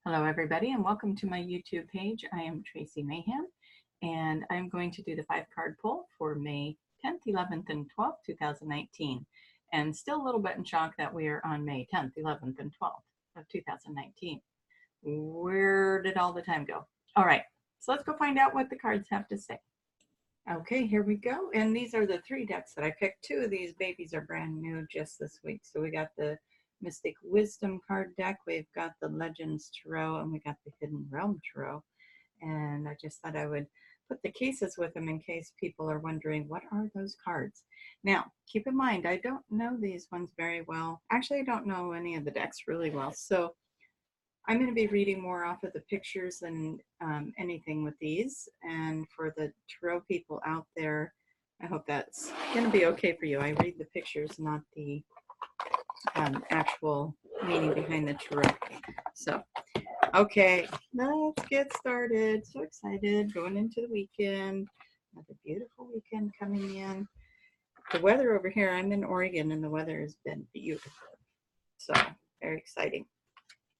Hello everybody and welcome to my YouTube page. I am Tracie Mahan and I'm going to do the 5-card pull for May 10th, 11th, and 12th, 2019. And still a little bit in shock that we are on May 10th, 11th, and 12th of 2019. Where did all the time go? All right, so let's go find out what the cards have to say. Okay, here we go. And these are the 3 decks that I picked. 2 of these babies are brand new just this week. So we got the Mystic Wisdom card deck, we've got the Legends Tarot, and we got the Hidden Realm Tarot. And I just thought I would put the cases with them in case people are wondering, what are those cards? Now, keep in mind, I don't know these ones very well. Actually, I don't know any of the decks really well. So I'm going to be reading more off of the pictures than anything with these. And for the tarot people out there, I hope that's going to be okay for you. I read the pictures, not the actual meaning behind the tarot. So, okay, let's get started. So excited, going into the weekend. Another beautiful weekend coming in. The weather over here, I'm in Oregon, and the weather has been beautiful. So, very exciting.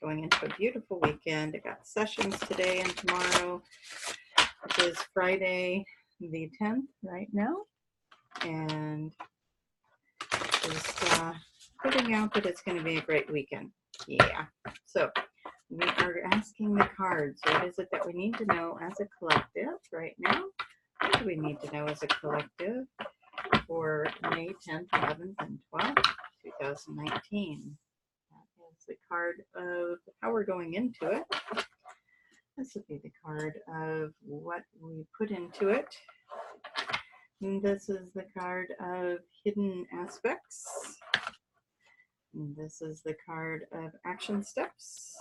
Going into a beautiful weekend. I got sessions today and tomorrow, which is Friday the 10th right now. And just putting out that it's going to be a great weekend. Yeah. So we are asking the cards, what is it that we need to know as a collective right now? What do we need to know as a collective for May 10th, 11th, and 12th, 2019? That is the card of how we're going into it. This would be the card of what we put into it. And this is the card of hidden aspects. And this is the card of action steps.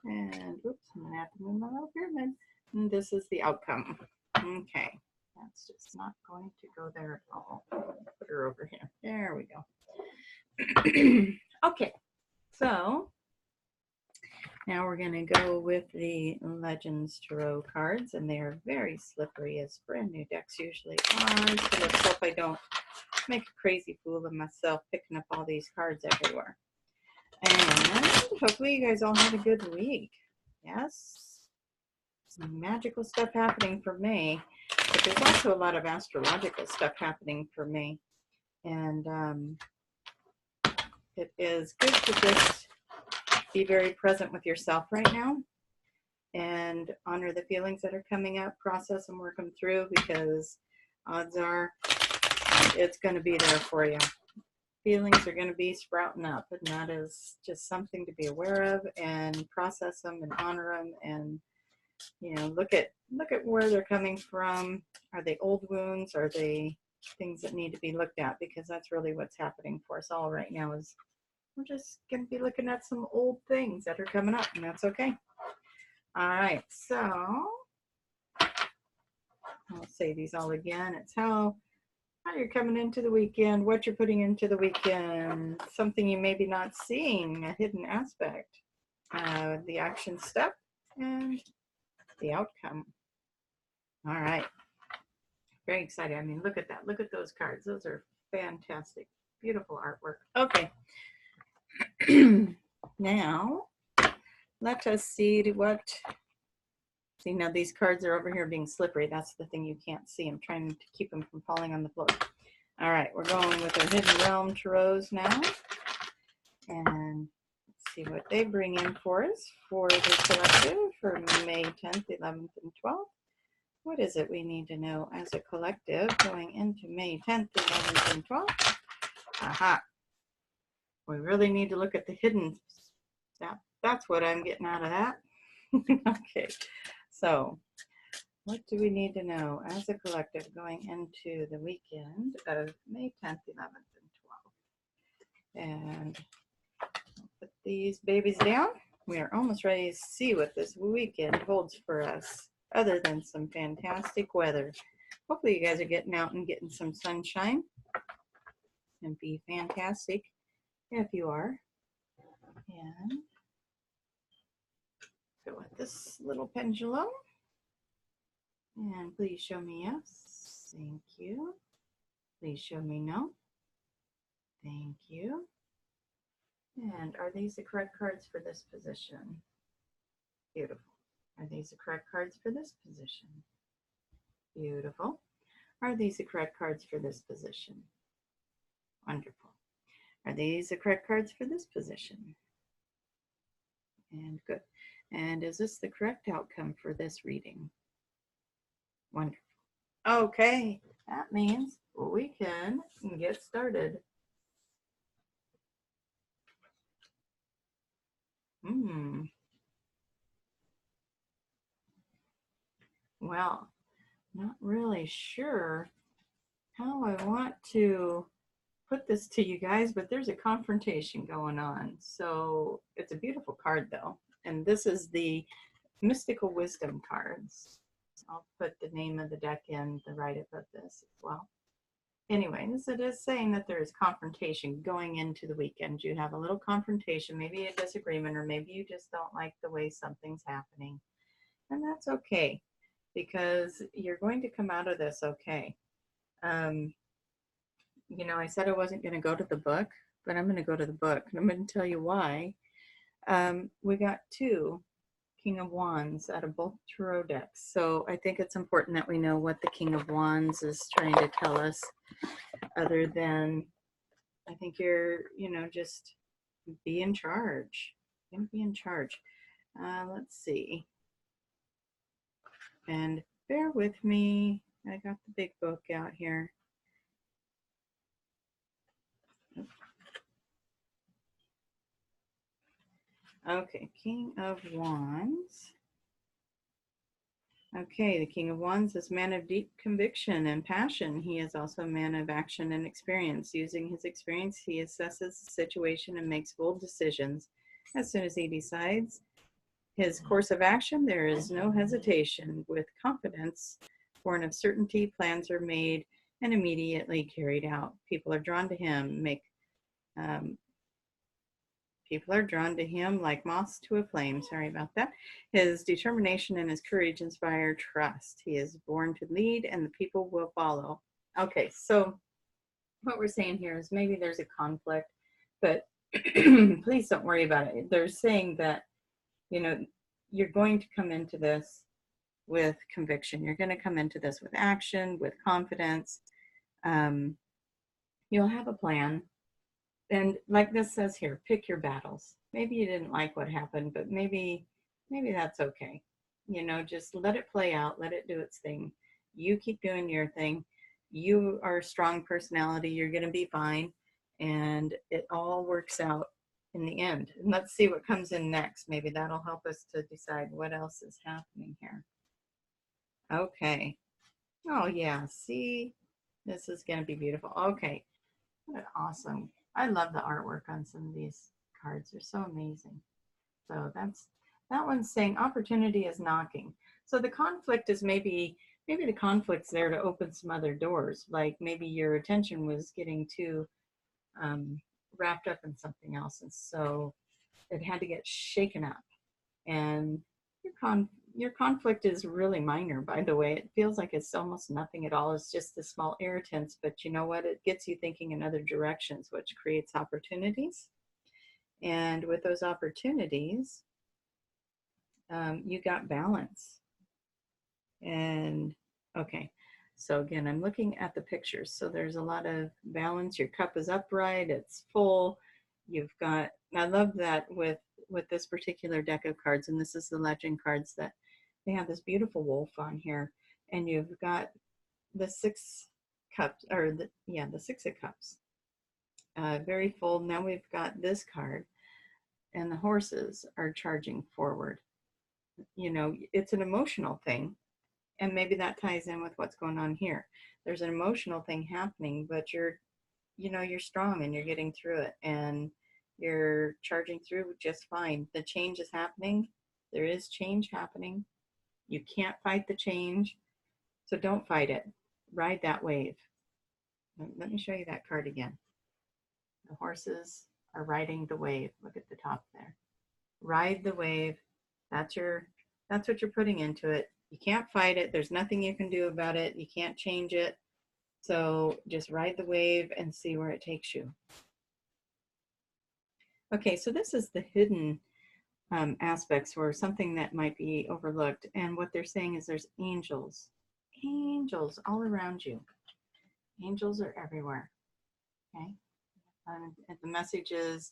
And oops, I'm going to have to move my little pyramid. And this is the outcome. Okay, that's just not going to go there at all. Put her over here. There we go. Okay, so now we're going to go with the Legends Tarot cards, and they are very slippery, as brand new decks usually are. So let's hope I don't make a crazy fool of myself picking up all these cards everywhere. And hopefully you guys all had a good week. Yes, some magical stuff happening for May, but there's also a lot of astrological stuff happening for May. And it is good to just be very present with yourself right now and honor the feelings that are coming up, process and work them through, because odds are it's going to be there for you. Feelings are going to be sprouting up, and that is just something to be aware of and process them and honor them, and look at where they're coming from. Are they old wounds? Are they things that need to be looked at? Because that's really what's happening for us all right now, is we're just going to be looking at some old things that are coming up, and that's okay. All right, so I'll say these all again. It's how you're coming into the weekend, what you're putting into the weekend, something you maybe not seeing, a hidden aspect, the action step, and the outcome. All right. Very excited. I mean, look at that. Look at those cards. Those are fantastic. Beautiful artwork. Okay. Now, let us see what... See, now these cards are over here being slippery. That's the thing you can't see. I'm trying to keep them from falling on the floor. All right, we're going with our Hidden Realm Tarots now. And let's see what they bring in for us for the collective for May 10th, 11th, and 12th. What is it we need to know as a collective going into May 10th, 11th, and 12th? Aha. We really need to look at the hidden. That's what I'm getting out of that. Okay. So, what do we need to know as a collective going into the weekend of May 10th, 11th, and 12th? And I'll put these babies down. We are almost ready to see what this weekend holds for us, other than some fantastic weather. Hopefully you guys are getting out and getting some sunshine, and be fantastic if you are. And go with this little pendulum. And please show me yes. Thank you. Please show me no. Thank you. And are these the correct cards for this position? Beautiful. Are these the correct cards for this position? Beautiful. Are these the correct cards for this position? Wonderful. Are these the correct cards for this position? And good. And is this the correct outcome for this reading? Wonderful. Okay, that means we can get started. Well, not really sure how I want to put this to you guys, but there's a confrontation going on. So it's a beautiful card though. And this is the Mystical Wisdom cards. I'll put the name of the deck in the write up of this as well. Anyways, it is saying that there is confrontation going into the weekend. You have a little confrontation, maybe a disagreement, or maybe you just don't like the way something's happening. And that's okay, because you're going to come out of this okay. You know, I said I wasn't going to go to the book, but I'm going to go to the book, and I'm going to tell you why. We got two King of Wands out of both tarot decks. So I think it's important that we know what the King of Wands is trying to tell us, other than, I think you're, you know, just be in charge. You're going to be in charge. Let's see. And bear with me. I got the big book out here. Okay, King of Wands. Okay, the King of Wands is a man of deep conviction and passion. He is also a man of action and experience. Using his experience, he assesses the situation and makes bold decisions. As soon as he decides his course of action, there is no hesitation. With confidence, born of certainty, plans are made and immediately carried out. People are drawn to him, People are drawn to him like moths to a flame. Sorry about that. His determination and his courage inspire trust. He is born to lead and the people will follow. Okay, so what we're saying here is maybe there's a conflict, but please don't worry about it. They're saying that, you know, you're going to come into this with conviction. You're going to come into this with action, with confidence. You'll have a plan. And like this says here, pick your battles. Maybe you didn't like what happened, but maybe that's okay. You know, just let it play out, let it do its thing. You keep doing your thing. You are a strong personality. You're going to be fine. And it all works out in the end. And let's see what comes in next. Maybe that'll help us to decide what else is happening here. Okay. Oh, yeah. See, this is going to be beautiful. Okay. What awesome. I love the artwork on some of these cards. They're so amazing. So that one's saying opportunity is knocking. So the conflict is maybe the conflict's there to open some other doors. Like maybe your attention was getting too wrapped up in something else, and so it had to get shaken up. And your conflict is really minor, by the way. It feels like it's almost nothing at all. It's just the small irritants, but you know what? It gets you thinking in other directions, which creates opportunities. And with those opportunities, you got balance. And okay, so again, I'm looking at the pictures. So there's a lot of balance. Your cup is upright, it's full. You've got, I love that with this particular deck of cards, and this is the legend cards, that they have this beautiful wolf on here, and you've got the 6 cups, or the 6 of cups, very full. Now we've got this card, and the horses are charging forward. You know, it's an emotional thing, and maybe that ties in with what's going on here. There's an emotional thing happening, but you're strong and you're getting through it, and you're charging through just fine. The change is happening. There is change happening. You can't fight the change, so don't fight it. Ride that wave. Let me show you that card again. The horses are riding the wave. Look at the top there. Ride the wave. That's what you're putting into it. You can't fight it. There's nothing you can do about it. You can't change it. So just ride the wave and see where it takes you. Okay, so this is the hidden aspects or something that might be overlooked. And what they're saying is there's angels all around you. Angels are everywhere. Okay. And the message is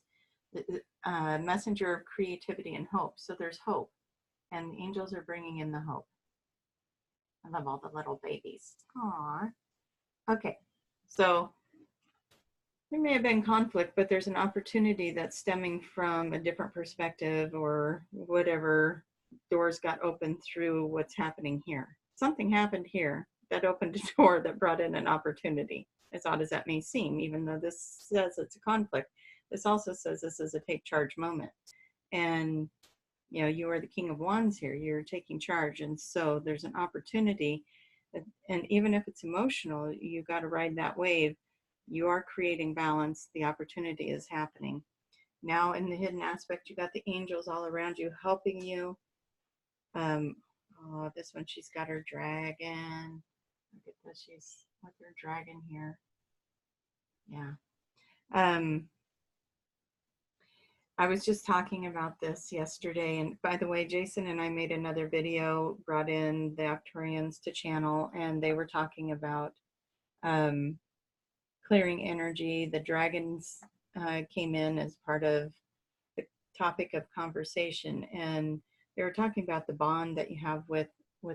messenger of creativity and hope. So there's hope, and the angels are bringing in the hope. I love all the little babies. Aww. Okay. So there may have been conflict, but there's an opportunity that's stemming from a different perspective or whatever doors got opened through what's happening here. Something happened here that opened a door that brought in an opportunity, as odd as that may seem, even though this says it's a conflict. This also says this is a take charge moment. And, you know, you are the King of Wands here. You're taking charge. And so there's an opportunity. And even if it's emotional, you got to ride that wave. You are creating balance. The opportunity is happening. Now in the hidden aspect, you got the angels all around you helping you. Oh, this one, she's got her dragon. Look at this, she's with her dragon here. Yeah. I was just talking about this yesterday. And by the way, Jason and I made another video, brought in the Arcturians to channel, and they were talking about clearing energy. The dragons came in as part of the topic of conversation, and they were talking about the bond that you have with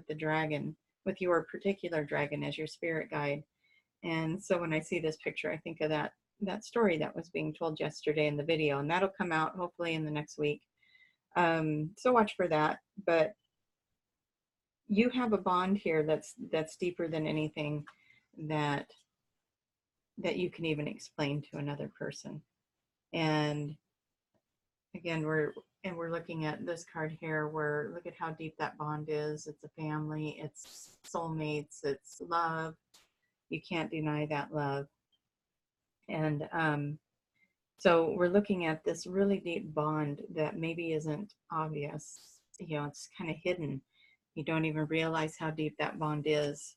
the dragon, with your particular dragon as your spirit guide. And so when I see this picture, I think of that story that was being told yesterday in the video, and that'll come out hopefully in the next week. So watch for that. But you have a bond here that's deeper than anything that you can even explain to another person. And again, we're looking at this card here where look at how deep that bond is. It's a family, it's soulmates, it's love. You can't deny that love. And so we're looking at this really deep bond that maybe isn't obvious. You know, it's kind of hidden. You don't even realize how deep that bond is.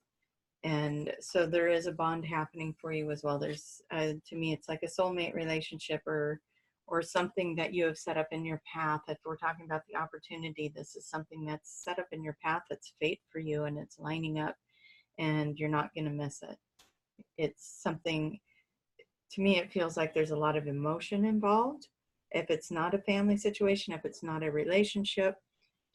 And so there is a bond happening for you as well. There's, to me, it's like a soulmate relationship or something that you have set up in your path. If we're talking about the opportunity, this is something that's set up in your path that's fate for you, and it's lining up, and you're not going to miss it. It's something, to me, it feels like there's a lot of emotion involved. If it's not a family situation, if it's not a relationship,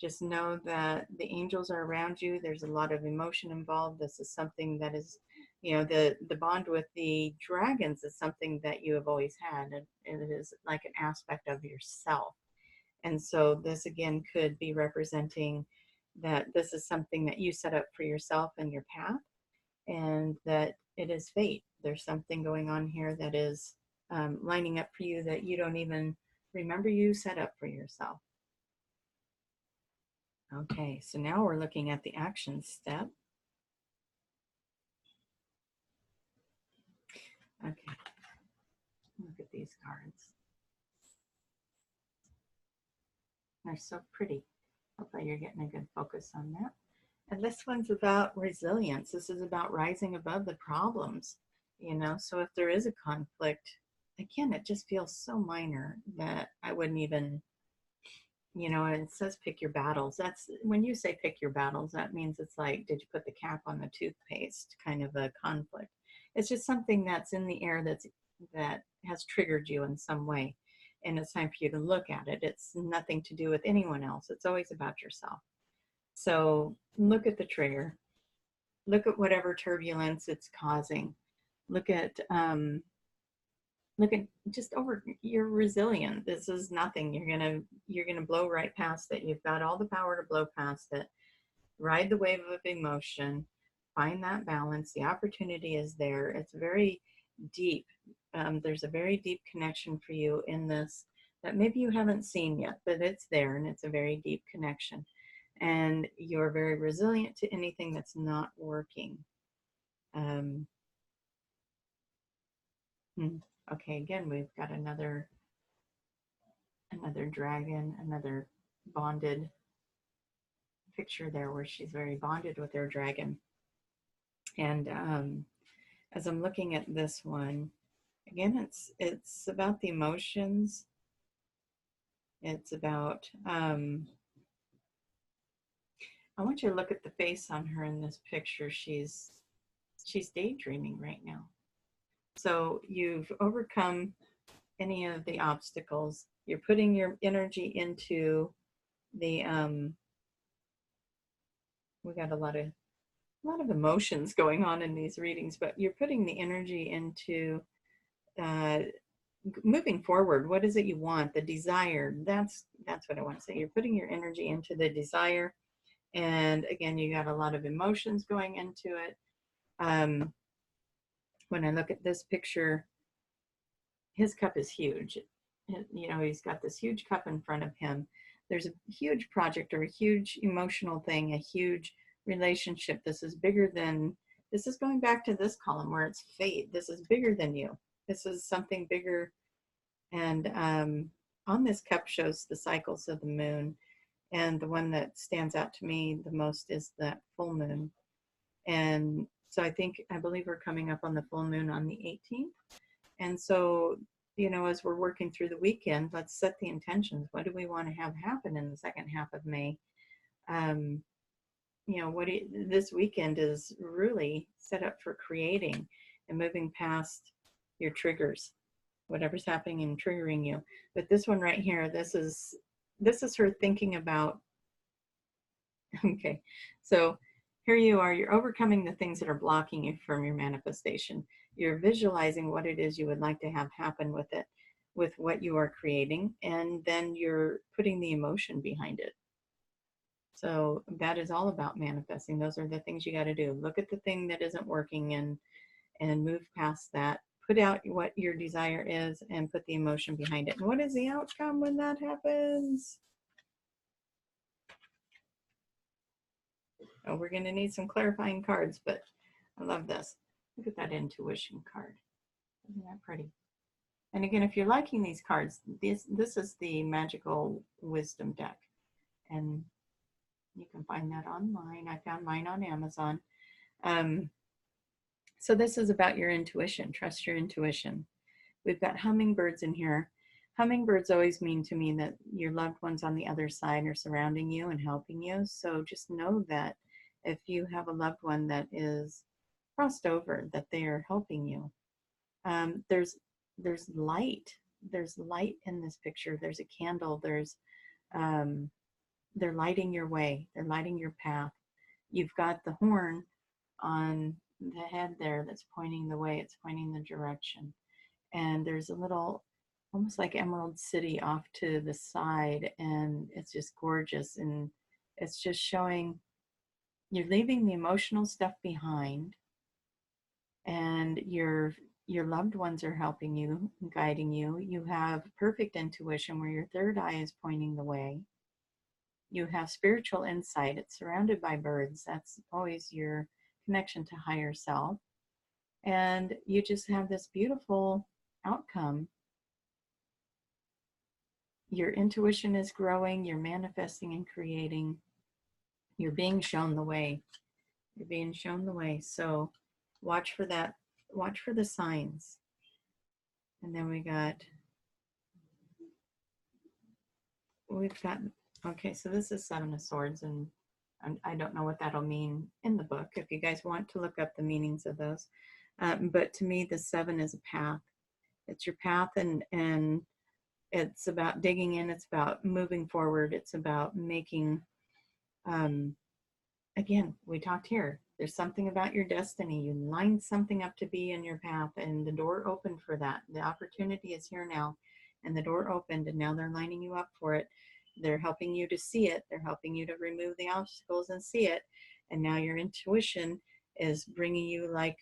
just know that the angels are around you. There's a lot of emotion involved. This is something that is, you know, the bond with the dragons is something that you have always had. It is like an aspect of yourself. And so this again could be representing that this is something that you set up for yourself in your path, and that it is fate. There's something going on here that is lining up for you that you don't even remember you set up for yourself. Okay, so now we're looking at the action step. Okay, look at these cards. They're so pretty. Hopefully you're getting a good focus on that. And this one's about resilience. This is about rising above the problems, you know. So if there is a conflict, again, it just feels so minor that I wouldn't even, you know, it says pick your battles. That's when you say pick your battles, that means it's like, did you put the cap on the toothpaste kind of a conflict? It's just something that's in the air that has triggered you in some way. And it's time for you to look at it. It's nothing to do with anyone else. It's always about yourself. So look at the trigger. Look at whatever turbulence it's causing. Look at just over, you're resilient. This is nothing. You're gonna blow right past it. You've got all the power to blow past it. Ride the wave of emotion. Find that balance. The opportunity is there. It's very deep. There's a very deep connection for you in this that maybe you haven't seen yet, but it's there, and it's a very deep connection. And you're very resilient to anything that's not working. Okay, again, we've got another dragon, another bonded picture there where she's very bonded with her dragon. And as I'm looking at this one, again, it's about the emotions. It's about, I want you to look at the face on her in this picture. She's daydreaming right now. So you've overcome any of the obstacles. You're putting your energy into the we got a lot of emotions going on in these readings, but you're putting the energy into uh, moving forward. What is it you want? The desire. That's what I want to say. You're putting your energy into the desire, and again, you got a lot of emotions going into it. When I look at this picture, his cup is huge. You know, he's got this huge cup in front of him. There's a huge project or a huge emotional thing, a huge relationship. This is bigger than, this is going back to this column where it's fate. This is bigger than you. This is something bigger. And on this cup shows the cycles of the moon. And the one that stands out to me the most is that full moon. And so I believe we're coming up on the full moon on the 18th. And so, you know, as we're working through the weekend, let's set the intentions. What do we want to have happen in the second half of May? You know, this weekend is really set up for creating and moving past your triggers, whatever's happening and triggering you. But this one right here, this is her thinking about, okay, so here you are, you're overcoming the things that are blocking you from your manifestation. You're visualizing what it is you would like to have happen with it, with what you are creating, and then you're putting the emotion behind it. So that is all about manifesting. Those are the things you got to do. Look at the thing that isn't working and move past that. Put out what your desire is and put the emotion behind it. And what is the outcome when that happens? Oh, we're going to need some clarifying cards, but I love this. Look at that intuition card. Isn't that pretty? And again, if you're liking these cards, this is the Magical Wisdom deck. And you can find that online. I found mine on Amazon. So this is about your intuition. Trust your intuition. We've got hummingbirds in here. Hummingbirds always mean to me that your loved ones on the other side are surrounding you and helping you. So just know that if you have a loved one that is crossed over, that they are helping you. There's light. There's light in this picture. There's a candle. They're lighting your way. They're lighting your path. You've got the horn on the head there that's pointing the way. It's pointing the direction. And there's a little, almost like Emerald City off to the side, and it's just gorgeous. And it's just showing you're leaving the emotional stuff behind, and your loved ones are helping you, guiding you. You have perfect intuition where your third eye is pointing the way. You have spiritual insight. It's surrounded by birds. That's always your connection to higher self. And you just have this beautiful outcome. Your intuition is growing. You're manifesting and creating. You're being shown the way. You're being shown the way. So watch for that. Watch for the signs. And then we've got, okay, so this is Seven of Swords, and I don't know what that'll mean in the book if you guys want to look up the meanings of those. But to me, the seven is a path. It's your path, and it's about digging in. It's about moving forward. It's about making, again, we talked here. There's something about your destiny. You lined something up to be in your path, and the door opened for that. The opportunity is here now, and the door opened, and now they're lining you up for it. They're helping you to see it. They're helping you to remove the obstacles and see it. And now your intuition is bringing you like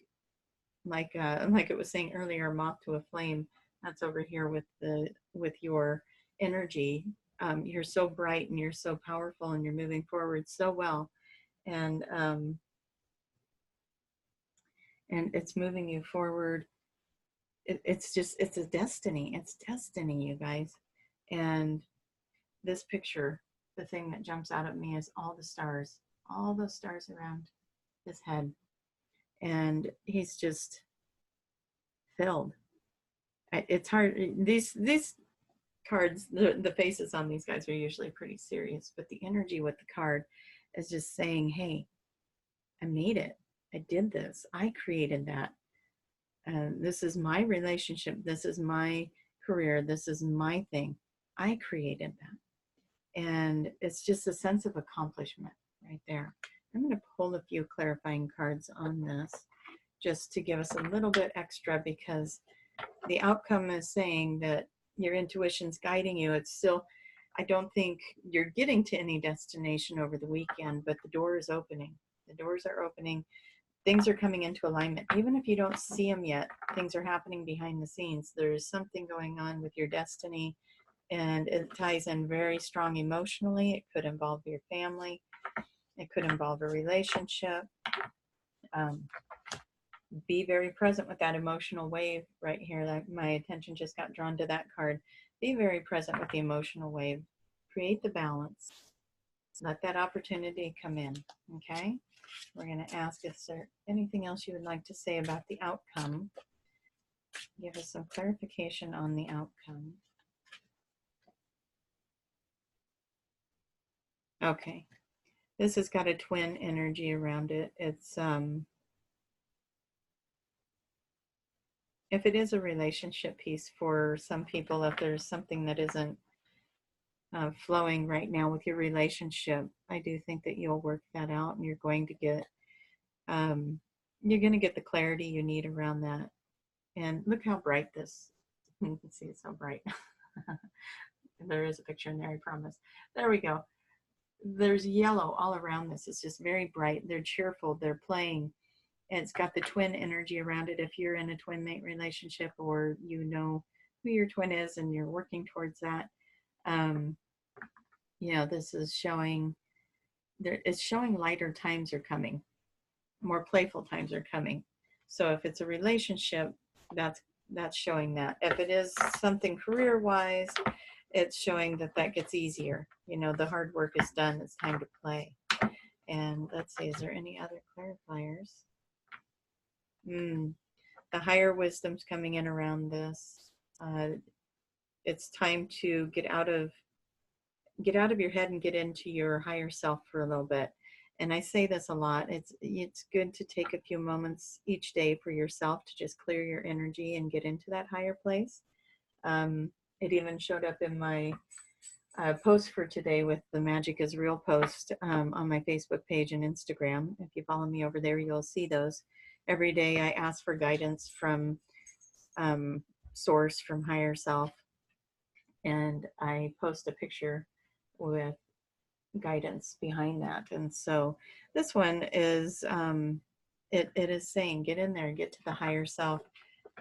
it was saying earlier, moth to a flame. That's over here with your energy. You're so bright and you're so powerful and you're moving forward so well. And it's moving you forward. It's a destiny. It's destiny, you guys. And this picture, the thing that jumps out at me is all those stars around his head. And he's just filled. It's hard. These cards, the faces on these guys are usually pretty serious, but the energy with the card is just saying, hey, I made it. I did this. I created that. This is my relationship. This is my career. This is my thing. I created that. And it's just a sense of accomplishment right there. I'm going to pull a few clarifying cards on this just to give us a little bit extra, because the outcome is saying that your intuition's guiding you. It's still, I don't think you're getting to any destination over the weekend, but the door is opening. The doors are opening. Things are coming into alignment. Even if you don't see them yet, things are happening behind the scenes. There's something going on with your destiny, and it ties in very strong emotionally. It could involve your family. It could involve a relationship. Be very present with that emotional wave right here. Like, my attention just got drawn to that card. Be very present with the emotional wave. Create the balance. Let that opportunity come in. Okay? We're going to ask if there anything else you would like to say about the outcome. Give us some clarification on the outcome. Okay. This has got a twin energy around it. It's if it is a relationship piece for some people, if there's something that isn't flowing right now with your relationship, I do think that you'll work that out, and you're going to get the clarity you need around that. And look how bright this, you can see it's so bright. There is a picture in there, I promise. There we go. There's yellow all around this. It's just very bright. They're cheerful. They're playing. And it's got the twin energy around it. If you're in a twin mate relationship, or you know who your twin is and you're working towards that, this is showing, it's showing lighter times are coming. More playful times are coming. So if it's a relationship, that's showing that. If it is something career-wise, it's showing that gets easier. The hard work is done. It's time to play. And let's see, is there any other clarifiers? The higher wisdom's coming in around this. It's time to get out of your head and get into your higher self for a little bit. And I say this a lot. It's good to take a few moments each day for yourself to just clear your energy and get into that higher place. It even showed up in my post for today with the Magic is Real post on my Facebook page and Instagram. If you follow me over there, you'll see those. Every day I ask for guidance from source, from higher self, and I post a picture with guidance behind that. And so this one is it is saying, get in there, get to the higher self,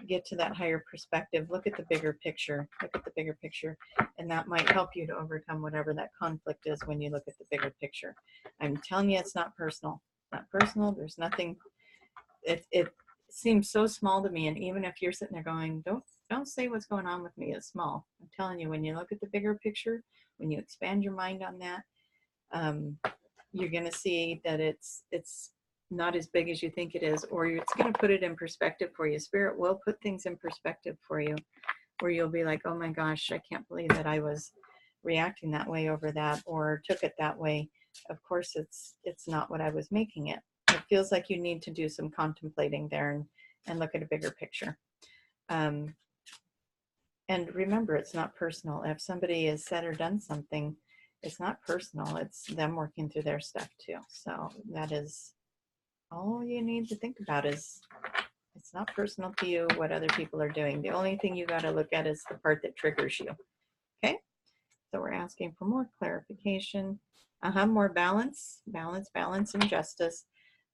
get to that higher perspective, look at the bigger picture, and that might help you to overcome whatever that conflict is when you look at the bigger picture. I'm telling you, it's not personal. There's nothing. It seems so small to me, and even if you're sitting there going, don't say what's going on with me is small. I'm telling you, when you look at the bigger picture, when you expand your mind on that, you're going to see that it's not as big as you think it is, or it's going to put it in perspective for you. Spirit will put things in perspective for you, where you'll be like, oh my gosh, I can't believe that I was reacting that way over that, or took it that way. Of course, it's not what I was making it. It feels like you need to do some contemplating there and look at a bigger picture. And remember, it's not personal. If somebody has said or done something, it's not personal. It's them working through their stuff too. So that is all you need to think about, is it's not personal to you what other people are doing. The only thing you got to look at is the part that triggers you. Okay? So we're asking for more clarification. More balance, and justice.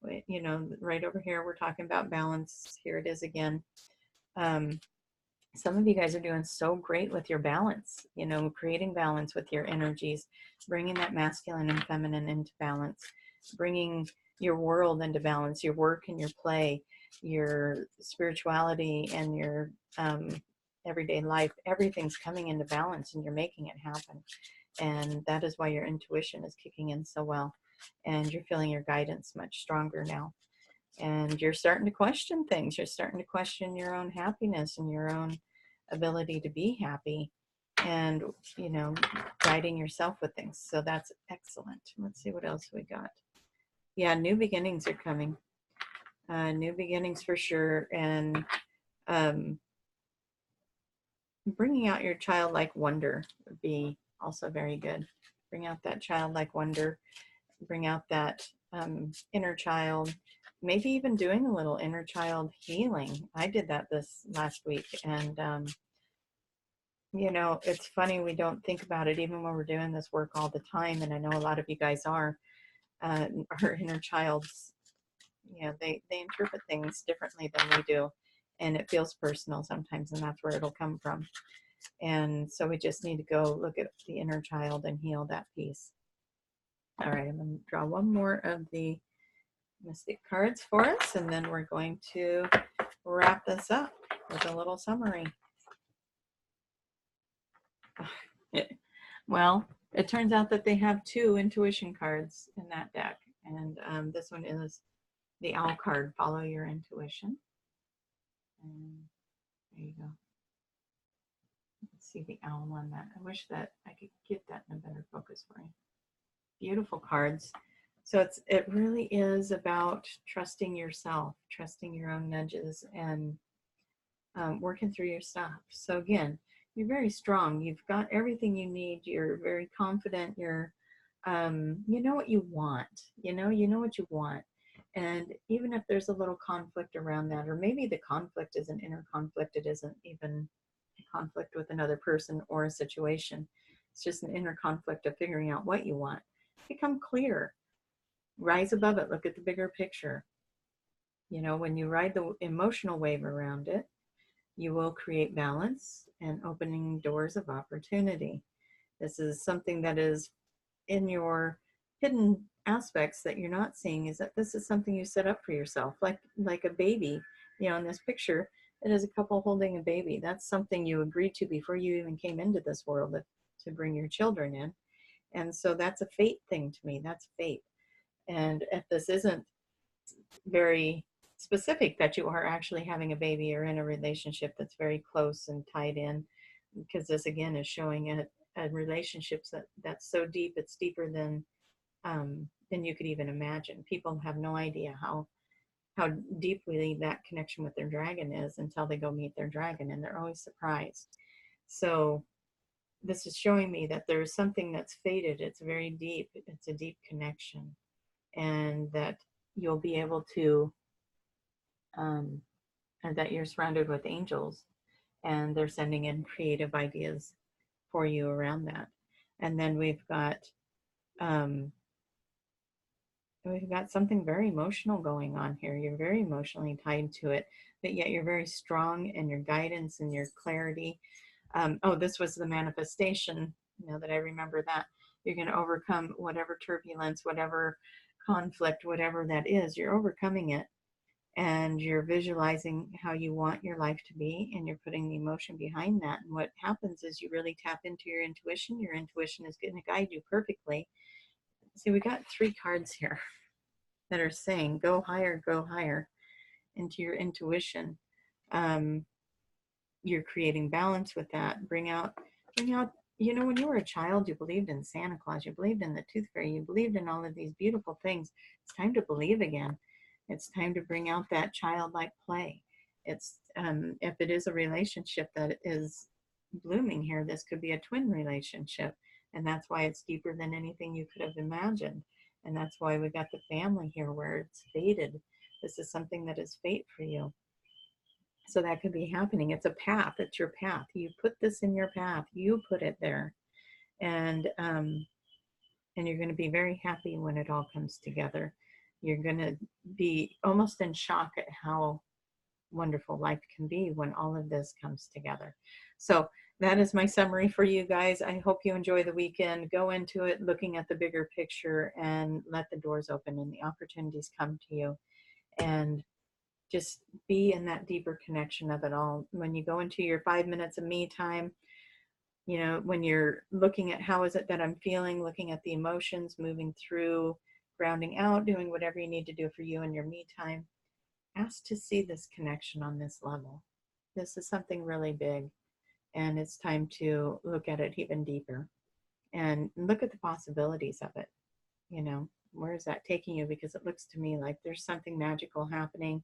Right over here, we're talking about balance. Here it is again. Some of you guys are doing so great with your balance, creating balance with your energies, bringing that masculine and feminine into balance, bringing your world into balance, your work and your play, your spirituality and your everyday life. Everything's coming into balance, and you're making it happen. And that is why your intuition is kicking in so well, and you're feeling your guidance much stronger now. And you're starting to question things. You're starting to question your own happiness and your own ability to be happy. and, you know, guiding yourself with things. So that's excellent. Let's see what else we got. Yeah, new beginnings are coming. New beginnings for sure. And bringing out your childlike wonder would be also very good. Bring out that childlike wonder. Bring out that inner child. Maybe even doing a little inner child healing. I did that this last week. And, you know, it's funny, we don't think about it even when we're doing this work all the time. And I know a lot of you guys are. Our inner child's, you know, they interpret things differently than we do. And it feels personal sometimes, and that's where it'll come from. And so we just need to go look at the inner child and heal that piece. All right, I'm going to draw one more of the mystic cards for us, and then we're going to wrap this up with a little summary. Well, it turns out that they have 2 intuition cards in that deck, and this one is the owl card, follow your intuition. And there you go. Let's see the owl on that. I wish that I could get that in a better focus for you. Beautiful cards. So it really is about trusting yourself, trusting your own nudges, and working through your stuff. So again, you're very strong. You've got everything you need. You're very confident. You're, you know what you want. You know what you want. And even if there's a little conflict around that, or maybe the conflict is an inner conflict, it isn't even a conflict with another person or a situation. It's just an inner conflict of figuring out what you want. Become clear. Rise above it. Look at the bigger picture. You know, when you ride the emotional wave around it, you will create balance and opening doors of opportunity. This is something that is in your hidden aspects that you're not seeing, is that this is something you set up for yourself, like a baby. You know, in this picture, it is a couple holding a baby. That's something you agreed to before you even came into this world, to bring your children in. And so that's a fate thing to me. That's fate. And if this isn't very specific that you are actually having a baby or in a relationship that's very close and tied in, because this again is showing a relationship that's so deep, it's deeper than you could even imagine. People have no idea how deeply that connection with their dragon is until they go meet their dragon, and they're always surprised. So this is showing me that there's something that's fated. It's very deep. It's a deep connection, and that you'll be able to, and that you're surrounded with angels, and they're sending in creative ideas for you around that. And then we've got something very emotional going on here. You're very emotionally tied to it, but yet you're very strong in your guidance and your clarity. Oh, this was the manifestation. Now that I remember that, you're going to overcome whatever turbulence, whatever conflict, whatever that is, you're overcoming it. And you're visualizing how you want your life to be, and you're putting the emotion behind that. And what happens is you really tap into your intuition. Your intuition is going to guide you perfectly. See, we got 3 cards here that are saying, go higher into your intuition. You're creating balance with that. Bring out, you know, when you were a child, you believed in Santa Claus, you believed in the Tooth Fairy, you believed in all of these beautiful things. It's time to believe again. It's time to bring out that childlike play. It's, if it is a relationship that is blooming here, this could be a twin relationship. And that's why it's deeper than anything you could have imagined. And that's why we got the family here, where it's fated. This is something that is fate for you. So that could be happening. It's a path. It's your path. You put this in your path. You put it there. And you're going to be very happy when it all comes together. You're going to be almost in shock at how wonderful life can be when all of this comes together. So that is my summary for you guys. I hope you enjoy the weekend. Go into it looking at the bigger picture, and let the doors open and the opportunities come to you. And just be in that deeper connection of it all. When you go into your 5 minutes of me time, you know, when you're looking at how is it that I'm feeling, looking at the emotions, moving through, grounding out, doing whatever you need to do for you in your me time, ask to see this connection on this level. This is something really big. and it's time to look at it even deeper and look at the possibilities of it. You know, where is that taking you? Because it looks to me like there's something magical happening,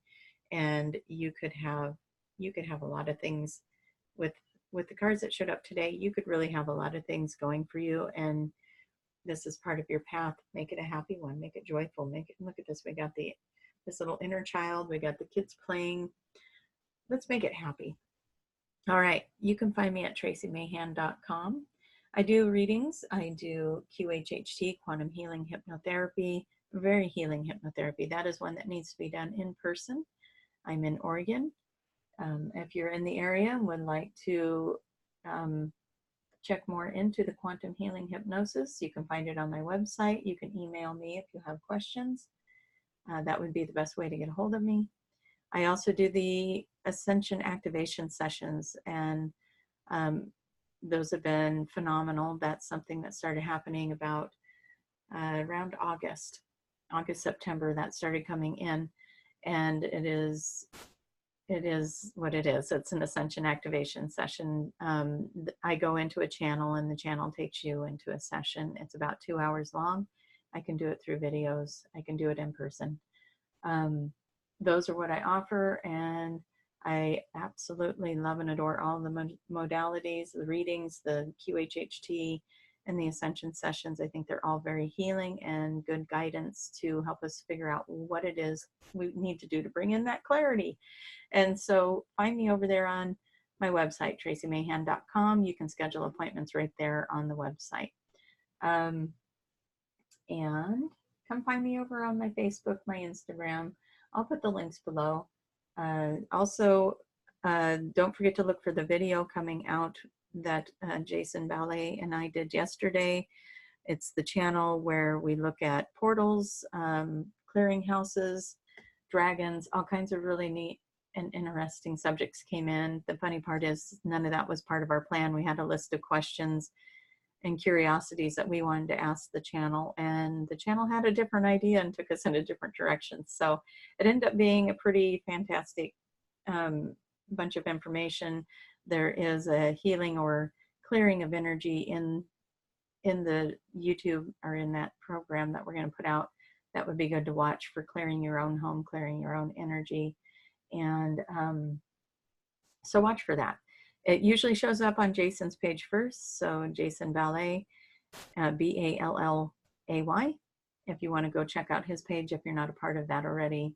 and you could have a lot of things with the cards that showed up today. You could really have a lot of things going for you, and this is part of your path. Make it a happy one, make it joyful, make it, look at this, we got this little inner child, we got the kids playing. Let's make it happy. All right, you can find me at traciemahan.com. I do readings. I do QHHT, quantum healing hypnotherapy, very healing hypnotherapy. That is one that needs to be done in person. I'm in Oregon. If you're in the area and would like to check more into the quantum healing hypnosis, you can find it on my website. You can email me if you have questions. That would be the best way to get a hold of me. I also do the ascension activation sessions, and those have been phenomenal. That's something that started happening about around August, September, that started coming in, and it is what it is. It's an ascension activation session. I go into a channel, and the channel takes you into a session. It's about 2 hours long. I can do it through videos. I can do it in person. Those are what I offer, and I absolutely love and adore all the modalities, the readings, the QHHT, and the ascension sessions. I think they're all very healing and good guidance to help us figure out what it is we need to do to bring in that clarity. And so find me over there on my website, traciemahan.com. You can schedule appointments right there on the website. And come find me over on my Facebook, my Instagram. I'll put the links below. Also, don't forget to look for the video coming out that Jason Ballet and I did yesterday. It's the channel where we look at portals, clearing houses, dragons, all kinds of really neat and interesting subjects came in. The funny part is none of that was part of our plan. We had a list of questions and curiosities that we wanted to ask the channel, and the channel had a different idea and took us in a different direction. So it ended up being a pretty fantastic bunch of information. There is a healing or clearing of energy in the YouTube, or in that program that we're going to put out. That would be good to watch for clearing your own home, clearing your own energy. And so watch for that. It usually shows up on Jason's page first. So Jason Ballet, Ballay. If you want to go check out his page, if you're not a part of that already,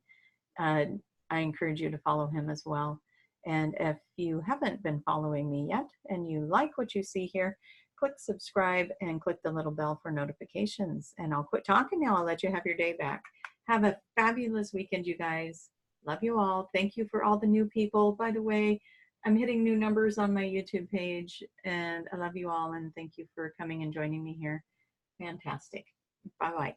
I encourage you to follow him as well. And if you haven't been following me yet and you like what you see here, click subscribe and click the little bell for notifications. And I'll quit talking now. I'll let you have your day back. Have a fabulous weekend, you guys. Love you all. Thank you for all the new people. By the way, I'm hitting new numbers on my YouTube page, and I love you all, and thank you for coming and joining me here. Fantastic. Bye-bye.